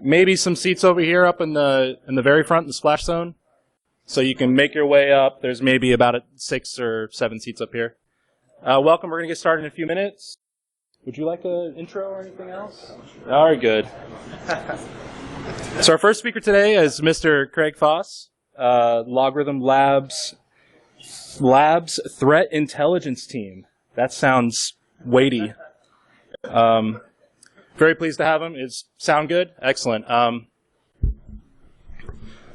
maybe some seats over here up in the very front, in the splash zone. So you can make your way up. There's maybe about 6 or 7 seats up here. Welcome. We're going to get started in a few minutes. Would you like an intro or anything else? All right, good. So our first speaker today is Mr. Craig Foss, Logarithm Labs Threat Intelligence Team. That sounds weighty. Very pleased to have him. Sound good? Excellent.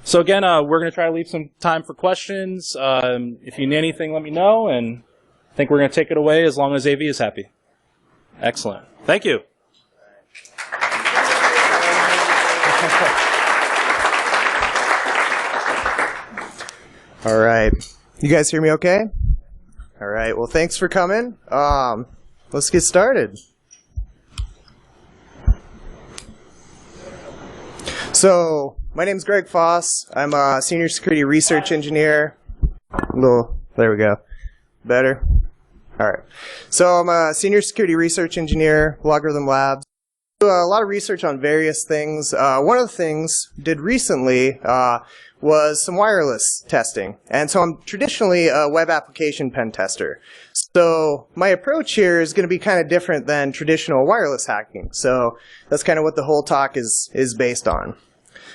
So again, we're going to try to leave some time for questions. If you need anything, let me know, and I think we're going to take it away as long as AV is happy. Excellent. Thank you. All right. You guys hear me okay? All right. Well, thanks for coming. Let's get started. So, my name's Greg Foss. I'm a senior security research engineer. There we go. Better? All right. So, I'm a senior security research engineer, Logarithm Labs. I do a lot of research on various things. One of the things I did recently was some wireless testing. And so I'm traditionally a web application pen tester. So my approach here is going to be kind of different than traditional wireless hacking. So that's kind of what the whole talk is based on.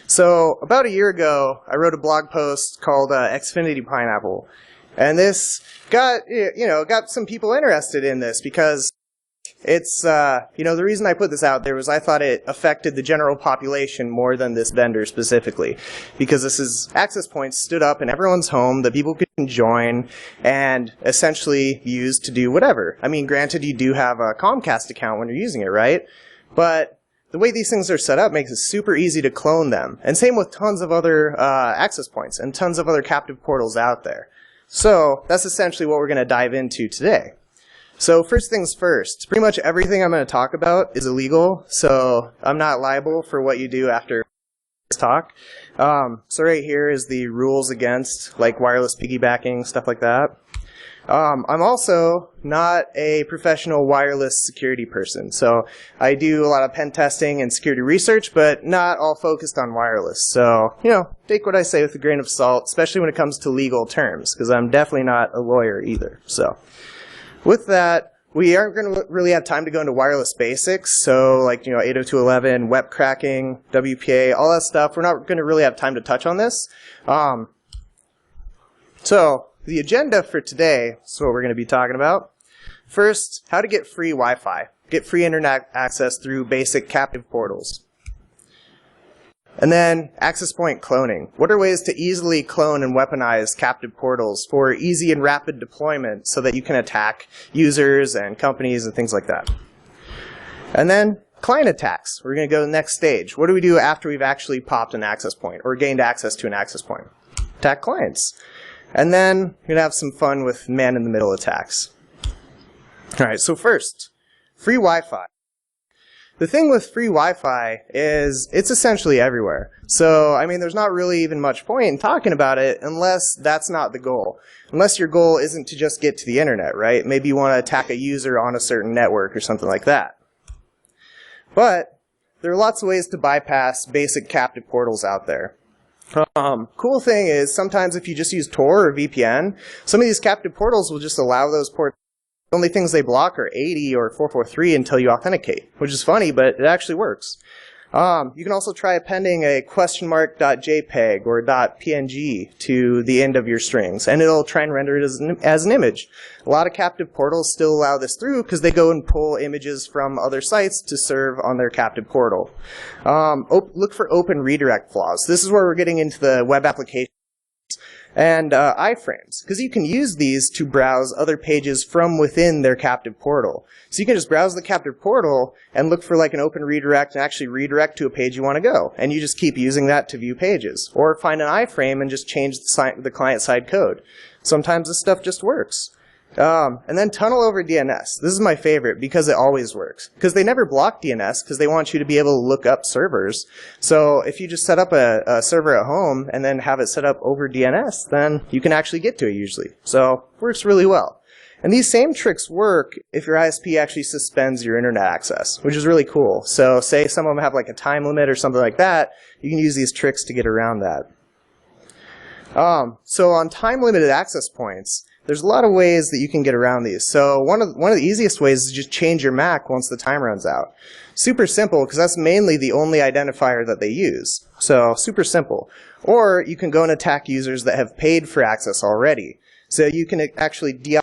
So about a year ago, I wrote a blog post called Xfinity Pineapple. And this got some people interested in this because it's, the reason I put this out there was I thought it affected the general population more than this vendor specifically. Because this is access points stood up in everyone's home that people can join and essentially use to do whatever. I mean, granted, you do have a Comcast account when you're using it, right? But the way these things are set up makes it super easy to clone them. And same with tons of other access points and tons of other captive portals out there. So that's essentially what we're going to dive into today. So first things first, pretty much everything I'm going to talk about is illegal, so I'm not liable for what you do after this talk. So right here is the rules against like wireless piggybacking, stuff like that. I'm also not a professional wireless security person, so I do a lot of pen testing and security research, but not all focused on wireless. So, take what I say with a grain of salt, especially when it comes to legal terms, because I'm definitely not a lawyer either. So, with that, we aren't going to really have time to go into wireless basics, so like, 802.11, web cracking, WPA, all that stuff. We're not going to really have time to touch on this. So, the agenda for today is what we're going to be talking about. First, how to get free Wi-Fi, get free internet access through basic captive portals. And then, access point cloning. What are ways to easily clone and weaponize captive portals for easy and rapid deployment so that you can attack users and companies and things like that? And then, client attacks. We're going to go to the next stage. What do we do after we've actually popped an access point or gained access to an access point? Attack clients. And then, we're going to have some fun with man-in-the-middle attacks. All right, so first, free Wi-Fi. The thing with free Wi-Fi is it's essentially everywhere. So, I mean, there's not really even much point in talking about it unless that's not the goal. Unless your goal isn't to just get to the internet, right? Maybe you want to attack a user on a certain network or something like that. But there are lots of ways to bypass basic captive portals out there. Cool thing is sometimes if you just use Tor or VPN, some of these captive portals will just allow those ports. The only things they block are 80 or 443 until you authenticate, which is funny, but it actually works. You can also try appending a .jpeg or .png to the end of your strings, and it'll try and render it as an image. A lot of captive portals still allow this through because they go and pull images from other sites to serve on their captive portal. Look for open redirect flaws. This is where we're getting into the web application. And iframes, because you can use these to browse other pages from within their captive portal. So you can just browse the captive portal and look for like an open redirect and actually redirect to a page you want to go. And you just keep using that to view pages. Or find an iframe and just change the client-side code. Sometimes this stuff just works. And then tunnel over DNS. This is my favorite because it always works. Because they never block DNS because they want you to be able to look up servers. So if you just set up a server at home and then have it set up over DNS, then you can actually get to it usually. So it works really well. And these same tricks work if your ISP actually suspends your internet access, which is really cool. So say some of them have like a time limit or something like that, you can use these tricks to get around that. So on time-limited access points, there's a lot of ways that you can get around these. So one of the easiest ways is just change your MAC once the time runs out. Super simple, because that's mainly the only identifier that they use. So super simple. Or you can go and attack users that have paid for access already. So you can actually deactivate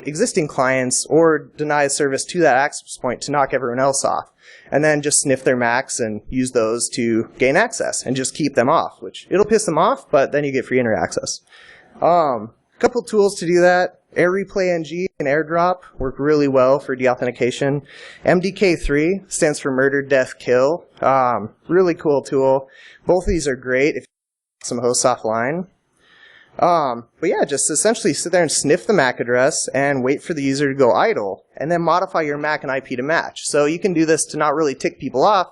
existing clients or deny service to that access point to knock everyone else off. And then just sniff their MACs and use those to gain access and just keep them off, which it'll piss them off, but then you get free internet access. Couple tools to do that. Air Replay NG and AirDrop work really well for deauthentication. MDK3 stands for Murder, Death, Kill. Really cool tool. Both of these are great if you have some hosts offline. But yeah, just essentially sit there and sniff the MAC address and wait for the user to go idle, and then modify your MAC and IP to match. So you can do this to not really tick people off,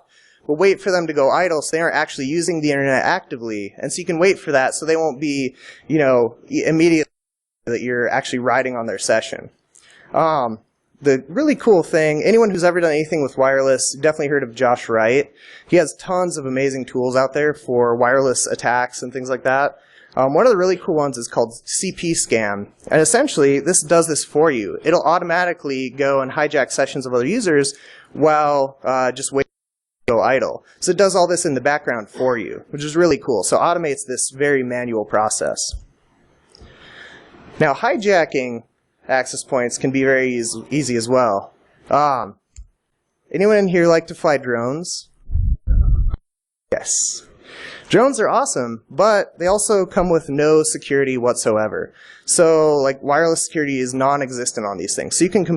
but wait for them to go idle so they aren't actually using the internet actively. And so you can wait for that so they won't be, immediately that you're actually riding on their session. The really cool thing, anyone who's ever done anything with wireless, definitely heard of Josh Wright. He has tons of amazing tools out there for wireless attacks and things like that. One of the really cool ones is called CP Scan. And essentially, this does this for you. It'll automatically go and hijack sessions of other users while just waiting to go idle. So it does all this in the background for you, which is really cool. So it automates this very manual process. Now, hijacking access points can be very easy as well. Anyone in here like to fly drones? Yes. Drones are awesome, but they also come with no security whatsoever. So, like, wireless security is non-existent on these things. So you can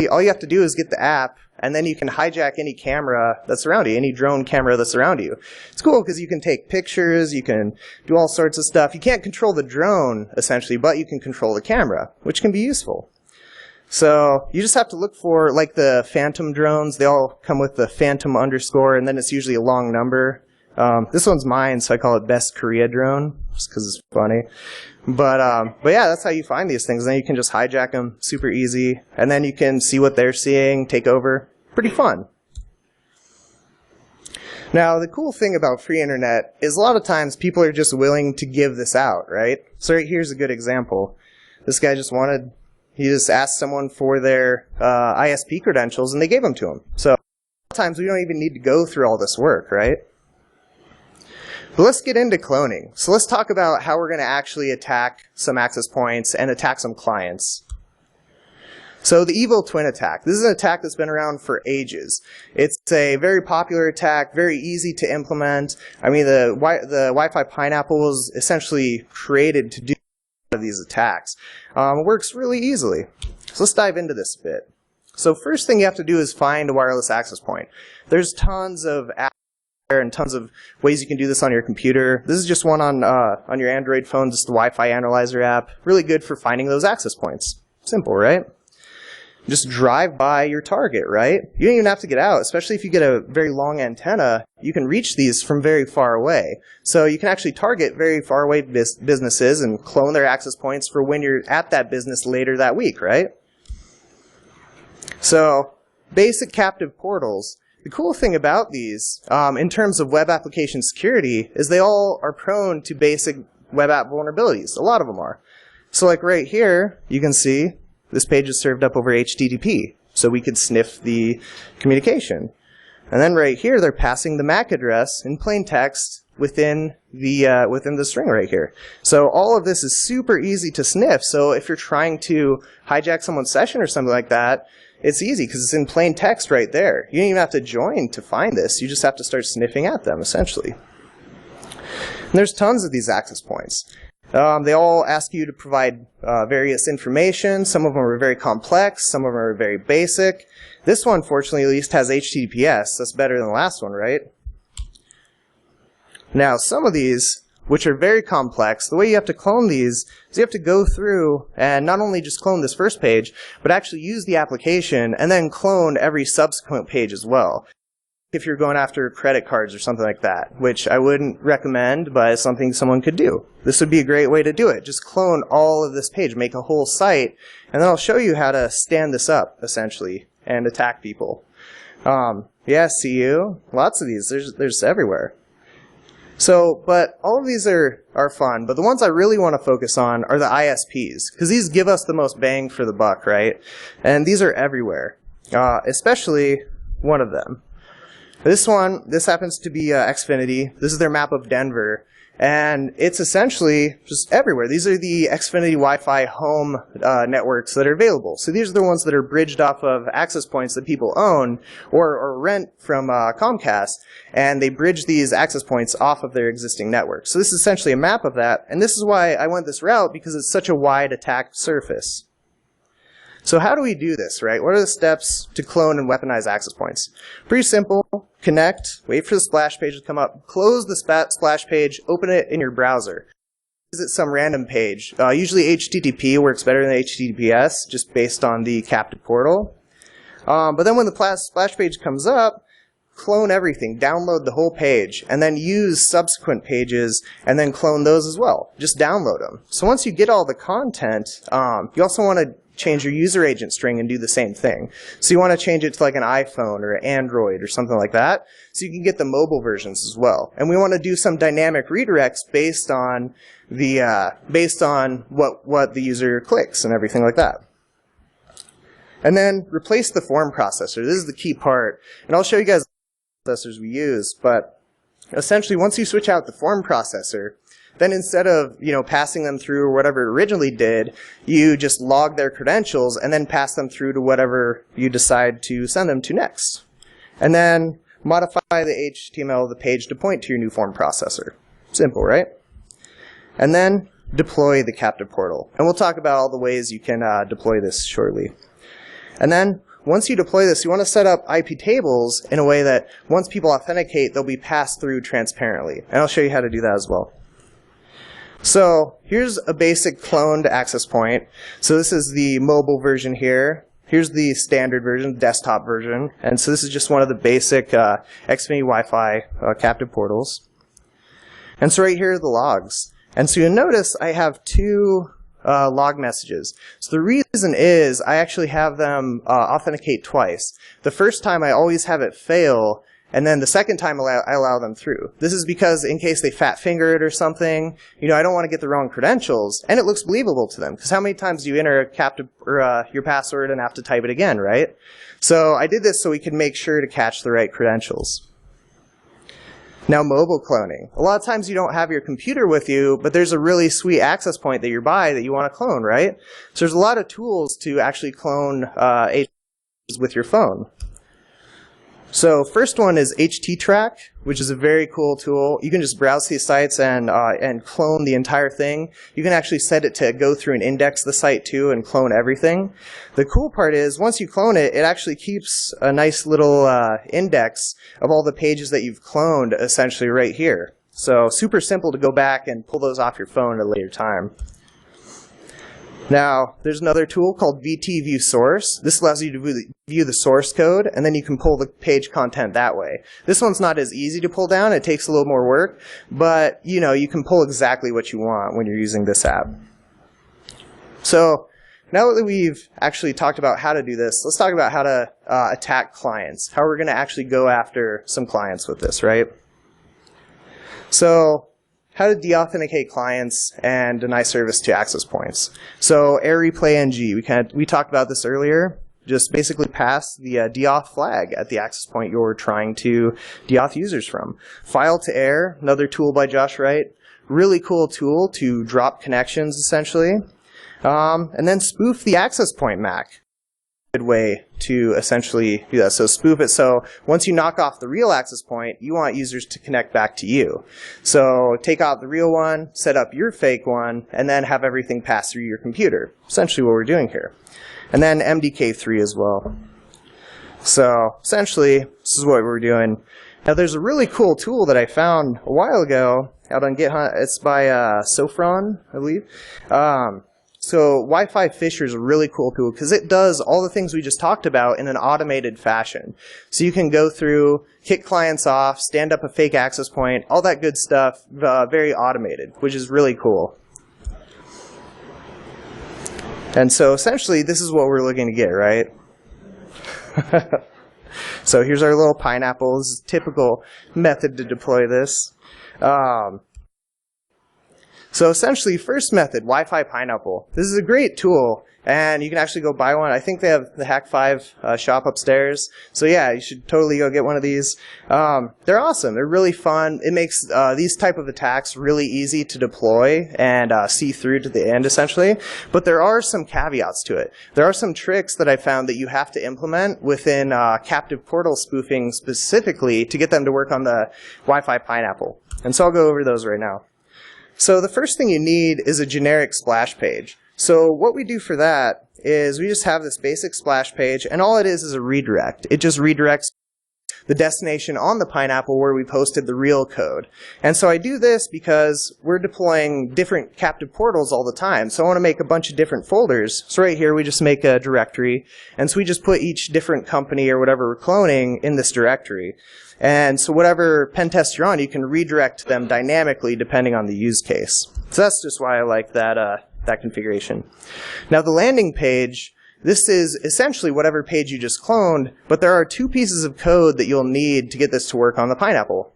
all you have to do is get the app, and then you can hijack any camera that's around you, any drone camera that's around you. It's cool because you can take pictures, you can do all sorts of stuff. You can't control the drone, essentially, but you can control the camera, which can be useful. So you just have to look for, like, the Phantom drones. They all come with the Phantom _, and then it's usually a long number. This one's mine, so I call it Best Korea Drone, just because it's funny. But yeah, that's how you find these things. Then you can just hijack them super easy, and then you can see what they're seeing, take over. Pretty fun. Now, the cool thing about free internet is a lot of times people are just willing to give this out, right? So right here's a good example. This guy he just asked someone for their ISP credentials, and they gave them to him. So a lot of times we don't even need to go through all this work, right? But let's get into cloning. So let's talk about how we're going to actually attack some access points and attack some clients. So the evil twin attack. This is an attack that's been around for ages. It's a very popular attack, very easy to implement. I mean, the Wi-Fi Pineapple was essentially created to do these attacks. It works really easily. So let's dive into this a bit. So first thing you have to do is find a wireless access point. There's tons of apps and tons of ways you can do this on your computer. This is just one on your Android phone, just the Wi-Fi Analyzer app. Really good for finding those access points. Simple, right? Just drive by your target, right? You don't even have to get out, especially if you get a very long antenna. You can reach these from very far away. So you can actually target very far away businesses and clone their access points for when you're at that business later that week, right? So basic captive portals. The cool thing about these, in terms of web application security, is they all are prone to basic web app vulnerabilities. A lot of them are. So like right here, you can see this page is served up over HTTP, so we could sniff the communication. And then right here, they're passing the MAC address in plain text within the string right here. So all of this is super easy to sniff. So if you're trying to hijack someone's session or something like that, it's easy because it's in plain text right there. You don't even have to join to find this. You just have to start sniffing at them, essentially. And there's tons of these access points. They all ask you to provide various information. Some of them are very complex. Some of them are very basic. This one, fortunately, at least has HTTPS. That's better than the last one, right? Now, some of these, which are very complex, the way you have to clone these is you have to go through and not only just clone this first page, but actually use the application and then clone every subsequent page as well. if you're going after credit cards or something like that, which I wouldn't recommend, but it's something someone could do. This would be a great way to do it. Just clone all of this page, make a whole site, and then I'll show you how to stand this up, essentially, and attack people. Yeah, CU, lots of these. There's everywhere. So, but all of these are fun, but the ones I really want to focus on are the ISPs, because these give us the most bang for the buck, right? And these are everywhere, especially one of them. This happens to be Xfinity. This is their map of Denver, and it's essentially just everywhere. These are the Xfinity Wi-Fi home networks that are available. So these are the ones that are bridged off of access points that people own or rent from Comcast, and they bridge these access points off of their existing network. So this is essentially a map of that, and this is why I went this route, because it's such a wide attack surface. So how do we do this, right? What are the steps to clone and weaponize access points? Pretty simple. Connect, wait for the splash page to come up, close the splash page, open it in your browser. Visit some random page. Usually HTTP works better than HTTPS, just based on the captive portal. But then when the splash page comes up, clone everything, download the whole page, and then use subsequent pages, and then clone those as well. Just download them. So once you get all the content, you also want to change your user agent string and do the same thing. So you want to change it to like an iPhone or an Android or something like that, so you can get the mobile versions as well. And we want to do some dynamic redirects based on what the user clicks and everything like that. And then replace the form processor. This is the key part, and I'll show you guys the processors we use. But essentially, once you switch out the form processor, then instead of, passing them through or whatever it originally did, you just log their credentials and then pass them through to whatever you decide to send them to next. And then modify the HTML of the page to point to your new form processor. Simple, right? And then deploy the captive portal. And we'll talk about all the ways you can deploy this shortly. And then once you deploy this, you want to set up IP tables in a way that once people authenticate, they'll be passed through transparently. And I'll show you how to do that as well. So here's a basic cloned access point. So this is the mobile version here. Here's the standard version, desktop version. And so this is just one of the basic Xfinity Wi-Fi captive portals. And so right here are the logs. And so you'll notice I have two log messages. So the reason is I actually have them authenticate twice. The first time I always have it fail, and then the second time I allow them through. This is because in case they fat finger it or something, I don't want to get the wrong credentials, and it looks believable to them. Because how many times do you enter a captive or your password and have to type it again, right? So I did this so we could make sure to catch the right credentials. Now, mobile cloning. A lot of times you don't have your computer with you, but there's a really sweet access point that you buy that you want to clone, right? So there's a lot of tools to actually clone with your phone. So first one is HTTrack, which is a very cool tool. You can just browse these sites and clone the entire thing. You can actually set it to go through and index the site too and clone everything. The cool part is once you clone it, it actually keeps a nice little index of all the pages that you've cloned essentially right here. So super simple to go back and pull those off your phone at a later time. Now, there's another tool called VT-View-Source. This allows you to view the source code, and then you can pull the page content that way. This one's not as easy to pull down. It takes a little more work, but you can pull exactly what you want when you're using this app. So now that we've actually talked about how to do this, let's talk about how to attack clients, how we're going to actually go after some clients with this, right? So how to deauthenticate clients and deny service to access points. So error replay NG, we talked about this earlier. Just basically pass the deauth flag at the access point you're trying to deauth users from. File to air, another tool by Josh Wright. Really cool tool to drop connections essentially. And then spoof the access point MAC. Good way to essentially do that. So spoof it. So once you knock off the real access point, you want users to connect back to you. So take out the real one, set up your fake one, and then have everything pass through your computer. Essentially what we're doing here. And then MDK3 as well. So essentially, this is what we're doing. Now there's a really cool tool that I found a while ago out on GitHub. It's by Sofron, I believe. So Wi-Fi Fisher is a really cool tool because it does all the things we just talked about in an automated fashion. So you can go through, kick clients off, stand up a fake access point, all that good stuff, very automated, which is really cool. And so essentially, this is what we're looking to get, right? So here's our little pineapple. This is a typical method to deploy this. So essentially, first method, Wi-Fi Pineapple. This is a great tool, and you can actually go buy one. I think they have the Hack5 shop upstairs. So yeah, you should totally go get one of these. They're awesome. They're really fun. It makes these type of attacks really easy to deploy and see through to the end, essentially. But there are some caveats to it. There are some tricks that I found that you have to implement within captive portal spoofing specifically to get them to work on the Wi-Fi Pineapple. And so I'll go over those right now. So the first thing you need is a generic splash page. So what we do for that is we just have this basic splash page, and all it is a redirect. It just redirects the destination on the pineapple where we posted the real code. And so I do this because we're deploying different captive portals all the time. So I want to make a bunch of different folders. So right here we just make a directory, and so we just put each different company or whatever we're cloning in this directory. And so whatever pen test you're on, you can redirect them dynamically depending on the use case. So that's just why I like that, that configuration. Now the landing page, this is essentially whatever page you just cloned, but there are two pieces of code that you'll need to get this to work on the pineapple.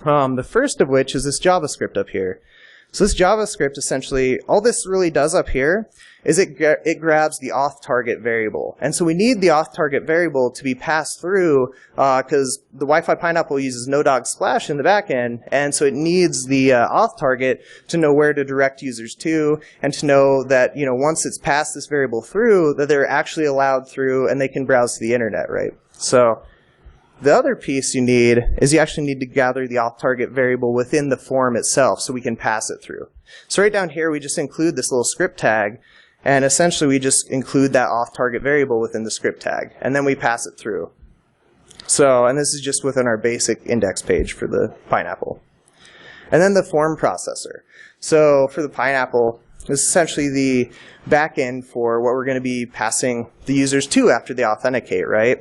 The first of which is this JavaScript up here. So this JavaScript, essentially, all this really does up here is it grabs the auth target variable. And so we need the auth target variable to be passed through because the Wi-Fi Pineapple uses no-dog splash in the backend, and so it needs the auth target to know where to direct users to and to know that, you know, once it's passed this variable through, that they're actually allowed through and they can browse to the internet, right? So the other piece you need is you actually need to gather the auth target variable within the form itself so we can pass it through. So right down here we just include this little script tag, and essentially we just include that auth target variable within the script tag, and then we pass it through. So, and this is just within our basic index page for the pineapple. And then the form processor. So for the pineapple, this is essentially the backend for what we're going to be passing the users to after they authenticate, right?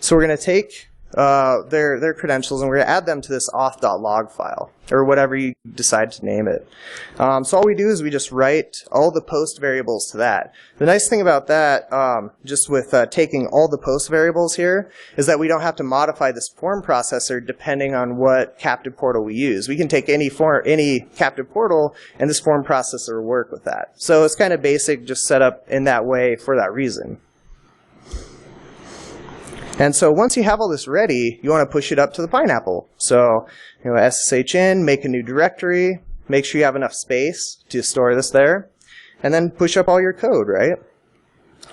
So we're going to take their credentials, and we're going to add them to this auth.log file, or whatever you decide to name it. So all we do is we just write all the post variables to that. The nice thing about that, just with taking all the post variables here, is that we don't have to modify this form processor depending on what captive portal we use. We can take any captive portal, and this form processor will work with that. So it's kind of basic, just set up in that way for that reason. And so once you have all this ready, you want to push it up to the pineapple. So, you know, SSH in, make a new directory, make sure you have enough space to store this there, and then push up all your code, right?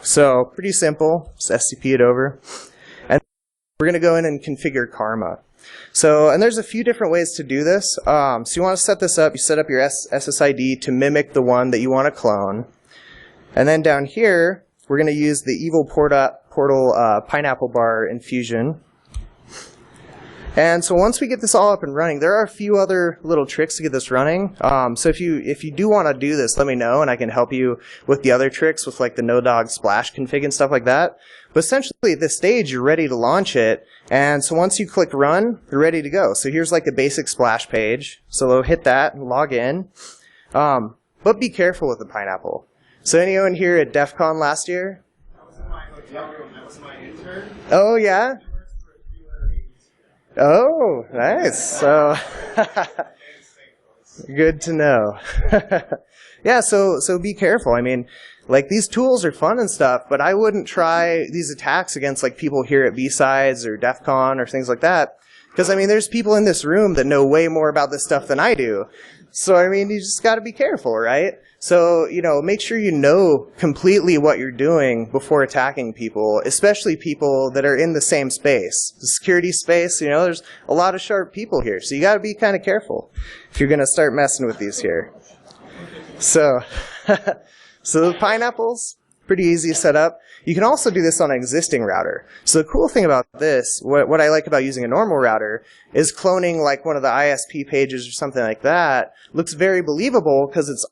So pretty simple, just SCP it over. And we're going to go in and configure Karma. So, and there's a few different ways to do this. So you want to set this up, you set up your SSID to mimic the one that you want to clone. And then down here, we're going to use the evil portal pineapple bar infusion. And so once we get this all up and running, there are a few other little tricks to get this running. So if you do want to do this, let me know, and I can help you with the other tricks with like the no-dog splash config and stuff like that. But essentially at this stage, you're ready to launch it. And so once you click run, you're ready to go. So here's like a basic splash page. So we'll hit that and log in. But be careful with the pineapple. So anyone here at DEF CON last year? That was my intern. Oh, yeah? Oh, nice. So, good to know. Yeah, so be careful. I mean, like, these tools are fun and stuff, but I wouldn't try these attacks against, like, people here at BSides or DEF CON or things like that. Because, I mean, there's people in this room that know way more about this stuff than I do. So, I mean, you just got to be careful, right? So, you know, make sure you know completely what you're doing before attacking people, especially people that are in the same space. The security space, you know, there's a lot of sharp people here. So you got to be kind of careful if you're going to start messing with these here. So, so the pineapples, pretty easy to set up. You can also do this on an existing router. So the cool thing about this, what I like about using a normal router, is cloning like one of the ISP pages or something like that looks very believable because it's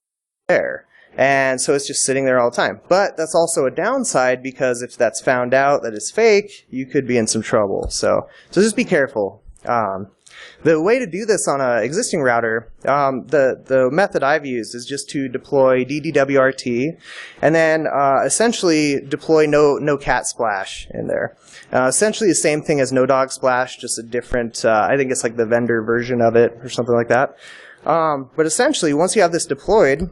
there. And so it's just sitting there all the time. But that's also a downside, because if that's found out that it's fake, you could be in some trouble. So just be careful. The way to do this on an existing router, the method I've used is just to deploy DDWRT, and then essentially deploy no cat splash in there. Essentially the same thing as no dog splash, just a different, I think it's like the vendor version of it or something like that. But essentially, once you have this deployed,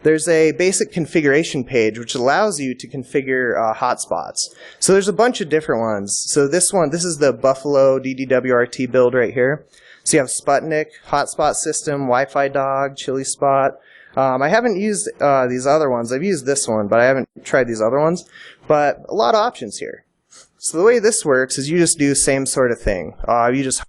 there's a basic configuration page which allows you to configure hotspots. So there's a bunch of different ones. So this is the Buffalo DDWRT build right here. So you have Sputnik, hotspot system, Wi-Fi dog, Chili spot. I haven't used these other ones. I've used this one, but I haven't tried these other ones. But a lot of options here. So the way this works is you just do the same sort of thing. You just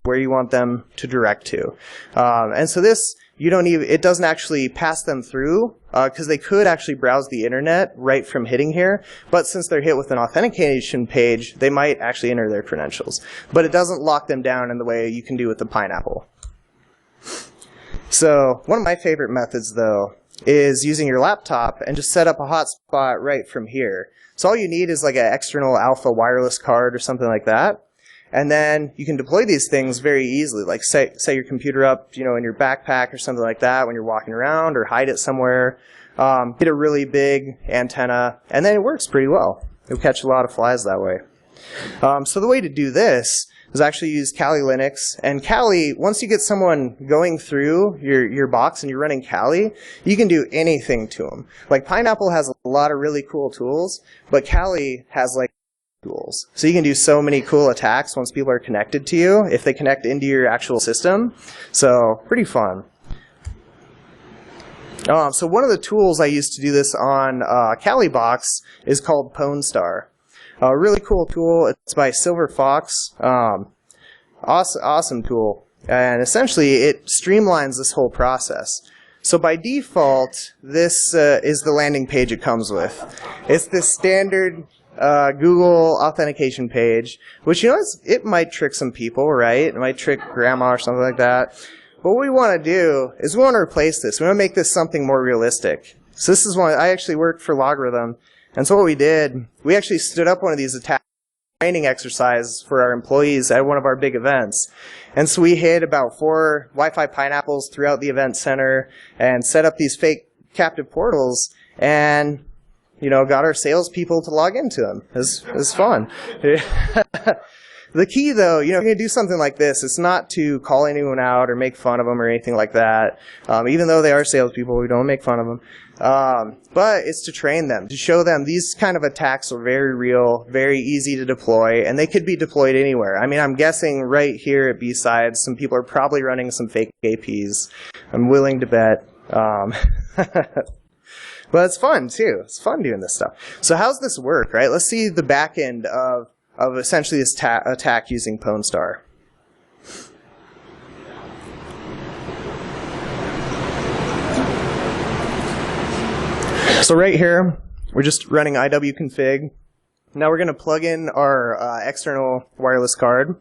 where you want them to direct to. And so this, it doesn't actually pass them through, because they could actually browse the internet right from hitting here, but since they're hit with an authentication page, they might actually enter their credentials. But it doesn't lock them down in the way you can do with the Pineapple. So one of my favorite methods, though, is using your laptop and just set up a hotspot right from here. So all you need is like an external alpha wireless card or something like that. And then you can deploy these things very easily, like set your computer up, in your backpack or something like that when you're walking around, or hide it somewhere. Get a really big antenna, and then it works pretty well. You'll catch a lot of flies that way. So the way to do this is actually use Kali Linux. And Kali, once you get someone going through your box and you're running Kali, you can do anything to them. Like Pineapple has a lot of really cool tools, but Kali has like tools. So you can do so many cool attacks once people are connected to you, if they connect into your actual system. So pretty fun. So one of the tools I used to do this on Kali Box is called Pwnstar. A really cool tool. It's by Silver Fox. Awesome tool. And essentially it streamlines this whole process. So by default, this is the landing page it comes with. It's this standard Google authentication page, which, it might trick some people, right? It might trick grandma or something like that. But what we want to do is we want to replace this. We want to make this something more realistic. So this is one, I actually worked for Logarithm. And so what we did, we actually stood up one of these attack training exercises for our employees at one of our big events. And so we hid about 4 Wi-Fi pineapples throughout the event center and set up these fake captive portals, and got our salespeople to log into them. It was fun. The key, though, if you're going to do something like this, it's not to call anyone out or make fun of them or anything like that. Even though they are salespeople, we don't make fun of them. But it's to train them, to show them these kind of attacks are very real, very easy to deploy, and they could be deployed anywhere. I mean, I'm guessing right here at BSides, some people are probably running some fake APs. I'm willing to bet. But it's fun, too. It's fun doing this stuff. So how's this work, right? Let's see the back end of essentially this attack using Pwnstar. So right here, we're just running IWconfig. Now we're going to plug in our external wireless card.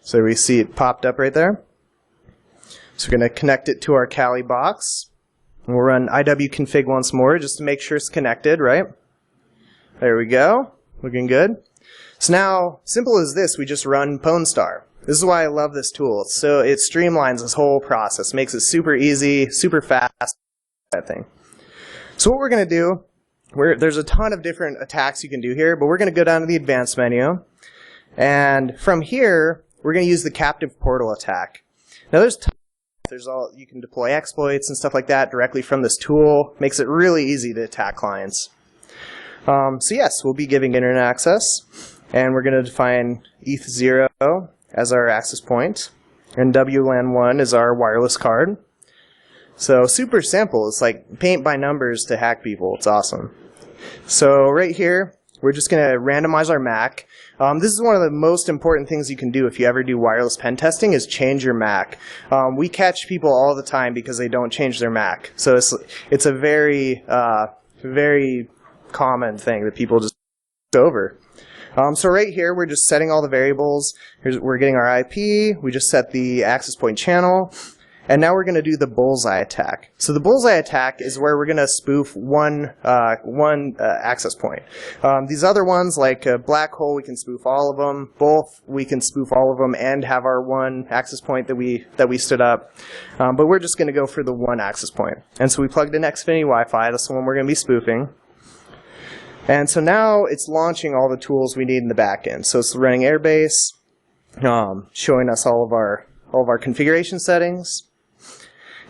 So we see it popped up right there. So we're going to connect it to our Kali box. And we'll run IWconfig once more just to make sure it's connected, right? There we go. Looking good. So now, simple as this, we just run Pwnstar. This is why I love this tool. So it streamlines this whole process, makes it super easy, super fast, that thing. So what we're going to do, there's a ton of different attacks you can do here, but we're going to go down to the advanced menu. And from here, we're going to use the captive portal attack. Now you can deploy exploits and stuff like that directly from this tool. Makes it really easy to attack clients. So yes, we'll be giving internet access, and we're going to define ETH0 as our access point, and WLAN1 is our wireless card. So super simple. It's like paint by numbers to hack people. It's awesome. So right here, we're just going to randomize our MAC. This is one of the most important things you can do if you ever do wireless pen testing, is change your MAC. We catch people all the time because they don't change their MAC. So it's a very, very common thing that people just over. So right here, we're just setting all the variables. We're getting our IP. We just set the access point channel. And now we're going to do the bullseye attack. So the bullseye attack is where we're going to spoof one access point. These other ones, like black hole, we can spoof all of them. Both, we can spoof all of them and have our one access point that we stood up. But we're just going to go for the one access point. And so we plugged in Xfinity Wi-Fi. That's the one we're going to be spoofing. And so now it's launching all the tools we need in the back end. So it's running Airbase, showing us all of our configuration settings.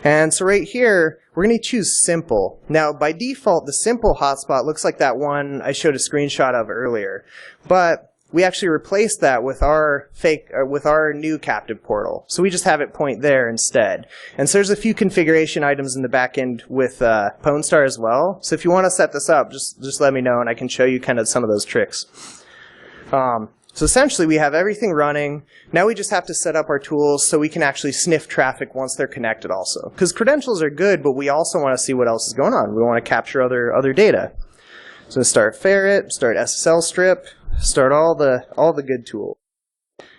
And so right here, we're going to choose simple. Now, by default, the simple hotspot looks like that one I showed a screenshot of earlier. But we actually replaced that with our new captive portal. So we just have it point there instead. And so there's a few configuration items in the back end with Pwnstar as well. So if you want to set this up, just let me know and I can show you kind of some of those tricks. So essentially, we have everything running. Now we just have to set up our tools so we can actually sniff traffic once they're connected also. Because credentials are good, but we also want to see what else is going on. We want to capture other data. So start ferret, start SSL strip, start all the good tools.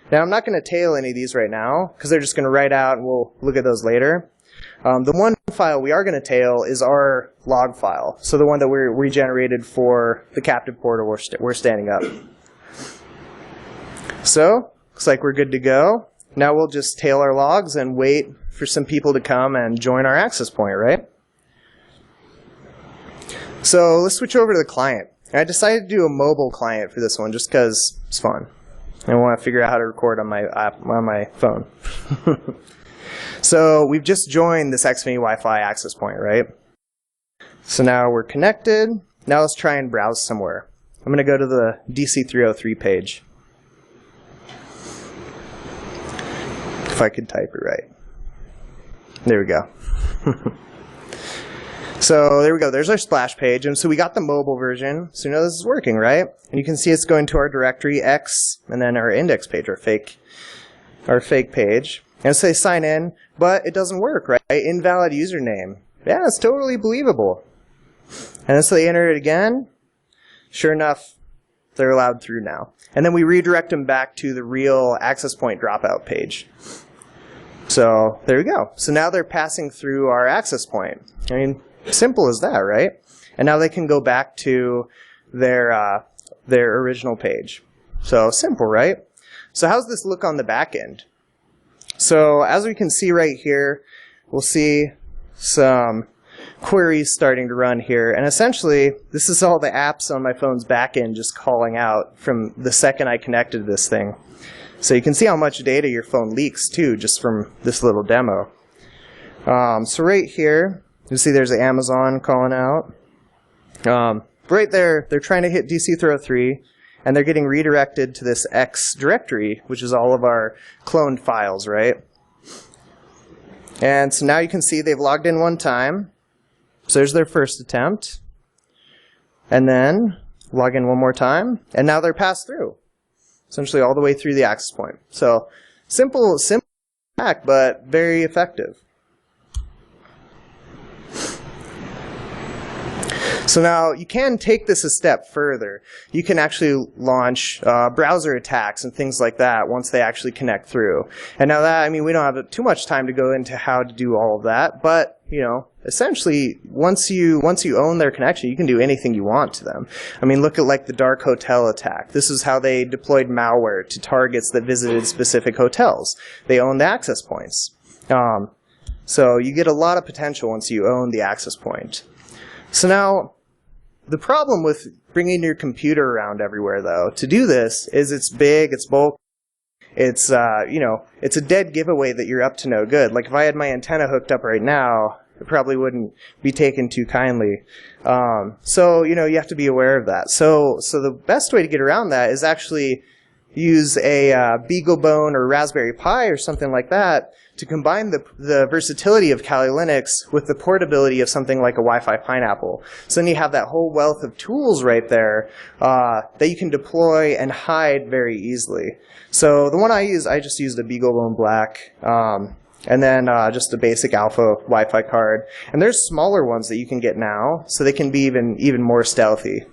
Now I'm not going to tail any of these right now, because they're just going to write out, and we'll look at those later. The one file we are going to tail is our log file. So the one that we regenerated for the captive portal we're standing up. So, looks like we're good to go. Now we'll just tail our logs and wait for some people to come and join our access point, right? So let's switch over to the client. I decided to do a mobile client for this one just because it's fun. I want to figure out how to record on my phone. So we've just joined this Xfinity Wi-Fi access point, right? So now we're connected. Now let's try and browse somewhere. I'm going to go to the DC303 page. If I could type it right. There we go. So there we go. There's our splash page. And so we got the mobile version. So you know this is working, right? And you can see it's going to our directory X and then our index page, our fake page. And say sign in, but it doesn't work, right? Invalid username. Yeah, it's totally believable. And then so they enter it again. Sure enough, they're allowed through now. And then we redirect them back to the real access point dropout page. So there we go. So now they're passing through our access point. I mean, simple as that, right? And now they can go back to their original page. So simple, right? So how's this look on the back end? So as we can see right here, we'll see some queries starting to run here. And essentially, this is all the apps on my phone's back end just calling out from the second I connected this thing. So you can see how much data your phone leaks too, just from this little demo. So right here, you see there's the Amazon calling out. Right there, they're trying to hit DC303, and they're getting redirected to this X directory, which is all of our cloned files, right? And so now you can see they've logged in one time. So there's their first attempt. And then log in one more time, and now they're passed through. Essentially all the way through the access point. So simple hack, but very effective. So now you can take this a step further. You can actually launch browser attacks and things like that once they actually connect through. And now that, I mean, we don't have too much time to go into how to do all of that, but you know, essentially, once you own their connection, you can do anything you want to them. I mean, look at like the dark hotel attack. This is how they deployed malware to targets that visited specific hotels. They own the access points. So you get a lot of potential once you own the access point. So now, the problem with bringing your computer around everywhere, though, to do this is it's big, it's bulky. It's, you know, it's a dead giveaway that you're up to no good. Like if I had my antenna hooked up right now, it probably wouldn't be taken too kindly. So, you know, you have to be aware of that. So the best way to get around that is actually use a BeagleBone or Raspberry Pi or something like that to combine the versatility of Kali Linux with the portability of something like a Wi-Fi Pineapple. So then you have that whole wealth of tools right there that you can deploy and hide very easily. So the one I just used a BeagleBone Black, and then just a basic alpha Wi-Fi card. And there's smaller ones that you can get now, so they can be even more stealthy.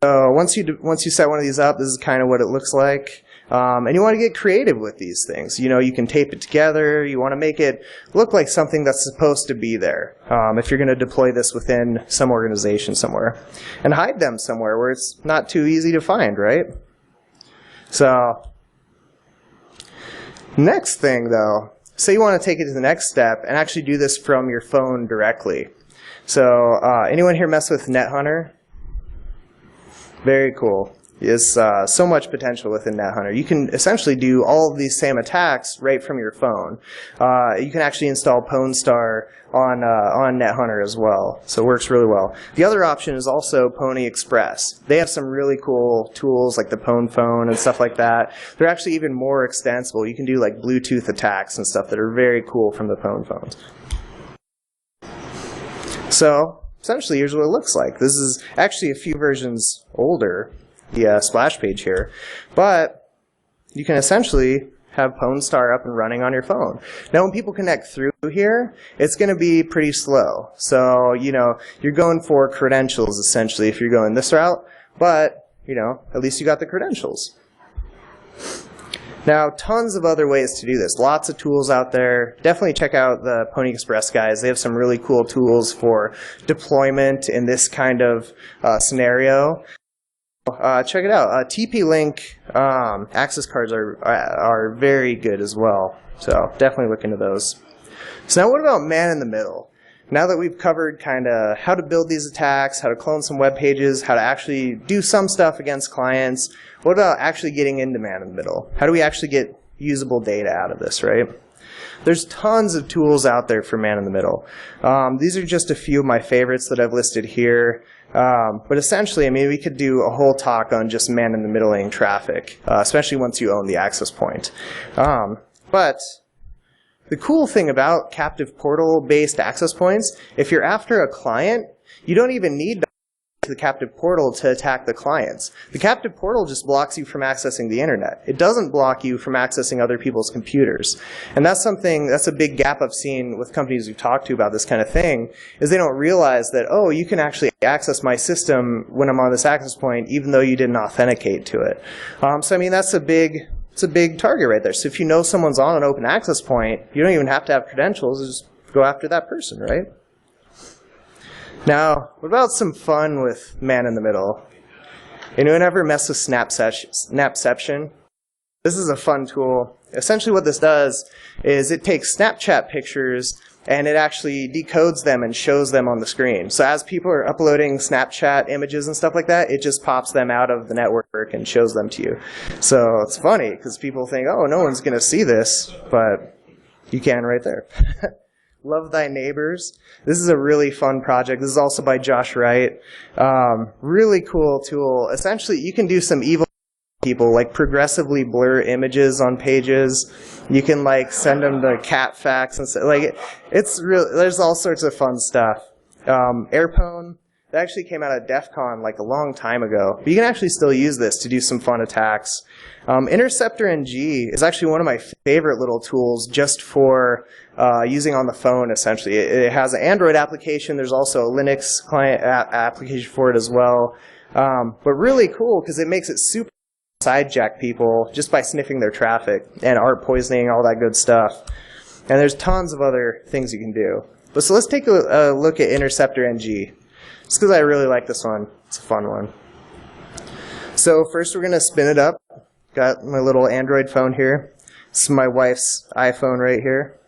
So once you set one of these up, this is kind of what it looks like. And you want to get creative with these things. You know, you can tape it together. You want to make it look like something that's supposed to be there if you're going to deploy this within some organization somewhere. And hide them somewhere where it's not too easy to find, right? So, next thing though, say you want to take it to the next step and actually do this from your phone directly. So, anyone here mess with NetHunter? Very cool. There's so much potential within NetHunter. You can essentially do all of these same attacks right from your phone. You can actually install Pwnstar on NetHunter as well, so it works really well. The other option is also Pony Express. They have some really cool tools like the Pwn phone and stuff like that. They're actually even more extensible. You can do like Bluetooth attacks and stuff that are very cool from the Pwn phones. So essentially, here's what it looks like. This is actually a few versions older, the splash page here, but you can essentially have Pwnstar up and running on your phone. Now, when people connect through here, it's going to be pretty slow. So, you know, you're going for credentials essentially if you're going this route, but, you know, at least you got the credentials. Now, tons of other ways to do this. Lots of tools out there. Definitely check out the Pony Express guys. They have some really cool tools for deployment in this kind of scenario. Check it out. TP-Link access cards are very good as well. So definitely look into those. So now what about man in the middle? Now that we've covered kind of how to build these attacks, how to clone some web pages, how to actually do some stuff against clients, what about actually getting into man in the middle? How do we actually get usable data out of this, right? There's tons of tools out there for man in the middle. These are just a few of my favorites that I've listed here. But essentially, I mean, we could do a whole talk on just man in the middling traffic, especially once you own the access point. But the cool thing about captive portal-based access points, if you're after a client, you don't even need the captive portal to attack the clients. The captive portal just blocks you from accessing the internet. It doesn't block you from accessing other people's computers. And that's a big gap I've seen with companies we've talked to about this kind of thing, is they don't realize that, oh, you can actually access my system when I'm on this access point, even though you didn't authenticate to it. So I mean, it's a big target right there. So if you know someone's on an open access point, you don't even have to have credentials, just go after that person, right? Now, what about some fun with man in the middle? Anyone ever mess with Snapception? This is a fun tool. Essentially what this does is it takes Snapchat pictures and it actually decodes them and shows them on the screen. So as people are uploading Snapchat images and stuff like that, it just pops them out of the network and shows them to you. So it's funny because people think, oh, no one's going to see this, but you can right there. Love Thy Neighbors. This is a really fun project. This is also by Josh Wright. Really cool tool. Essentially, you can do some evil people, like progressively blur images on pages. You can like send them the cat facts and stuff. Like it's real. There's all sorts of fun stuff. Airpwn. That actually came out at DEF CON like a long time ago. But you can actually still use this to do some fun attacks. Interceptor NG is actually one of my favorite little tools just for using on the phone, essentially. It has an Android application. There's also a Linux client application for it as well. But really cool because it makes it super sidejack people just by sniffing their traffic and ARP poisoning, all that good stuff. And there's tons of other things you can do. But so let's take a look at Interceptor NG. Just because I really like this one. It's a fun one. So first we're going to spin it up. Got my little Android phone here. This is my wife's iPhone right here.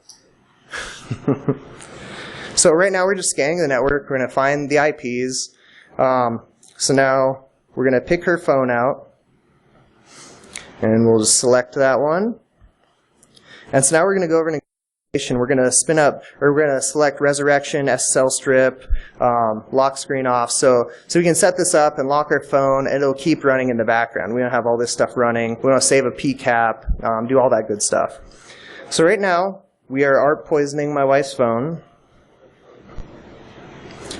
So right now we're just scanning the network. We're going to find the IPs. So now we're going to pick her phone out. And we'll just select that one. And so now we're going to go over and we're going to spin up, or we're going to select resurrection, SSL strip, lock screen off. So we can set this up and lock our phone, and it'll keep running in the background. We don't have all this stuff running. We want to save a PCAP, do all that good stuff. So right now, we are ARP poisoning my wife's phone,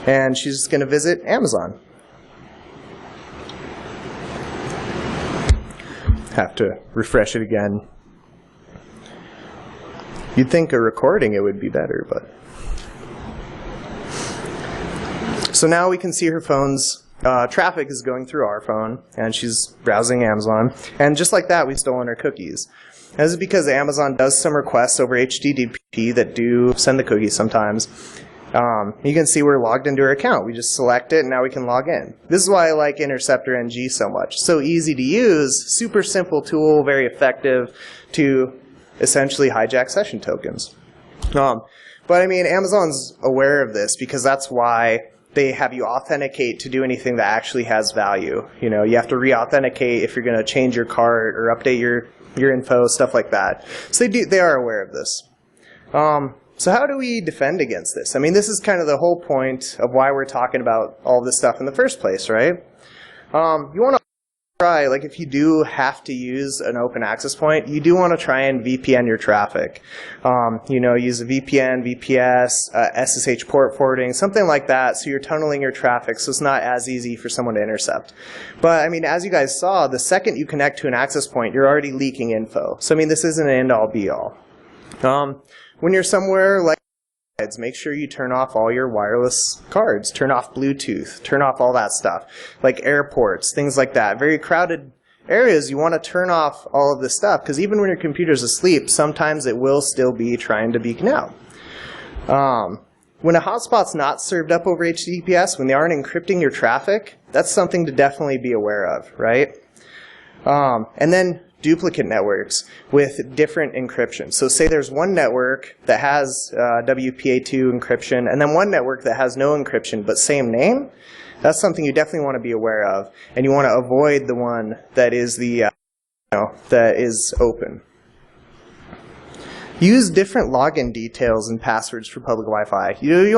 and she's just going to visit Amazon. Have to refresh it again. You'd think a recording it would be better, but. So now we can see her phone's traffic is going through our phone, and she's browsing Amazon. And just like that, we've stolen her cookies. This is because Amazon does some requests over HTTP that do send the cookies sometimes. You can see we're logged into her account. We just select it, and now we can log in. This is why I like Interceptor NG so much. So easy to use, super simple tool, very effective to essentially hijack session tokens. But I mean, Amazon's aware of this because that's why they have you authenticate to do anything that actually has value. You know, you have to re-authenticate if you're going to change your cart or update your info, stuff like that. So they are aware of this. So how do we defend against this? I mean, this is kind of the whole point of why we're talking about all this stuff in the first place, right? You want to try, like if you do have to use an open access point, you do want to try and VPN your traffic. You know, use a VPN, VPS, SSH port forwarding, something like that, so you're tunneling your traffic so it's not as easy for someone to intercept. But I mean, as you guys saw, the second you connect to an access point, you're already leaking info. So I mean, this isn't an end-all be-all. When you're somewhere like make sure you turn off all your wireless cards, turn off Bluetooth, turn off all that stuff, like airports, things like that. Very crowded areas, you want to turn off all of this stuff, because even when your computer's asleep, sometimes it will still be trying to beacon out. When a hotspot's not served up over HTTPS, when they aren't encrypting your traffic, that's something to definitely be aware of, right? And then duplicate networks with different encryption. So say there's one network that has WPA2 encryption and then one network that has no encryption but same name. That's something you definitely want to be aware of, and you want to avoid the one that is that is open. Use different login details and passwords for public Wi-Fi. You